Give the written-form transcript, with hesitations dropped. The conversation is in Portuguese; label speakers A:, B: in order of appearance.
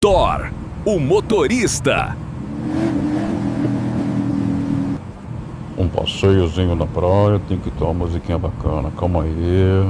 A: Thor, o motorista.
B: Um passeiozinho na praia, tem que ter uma musiquinha bacana. Calma aí.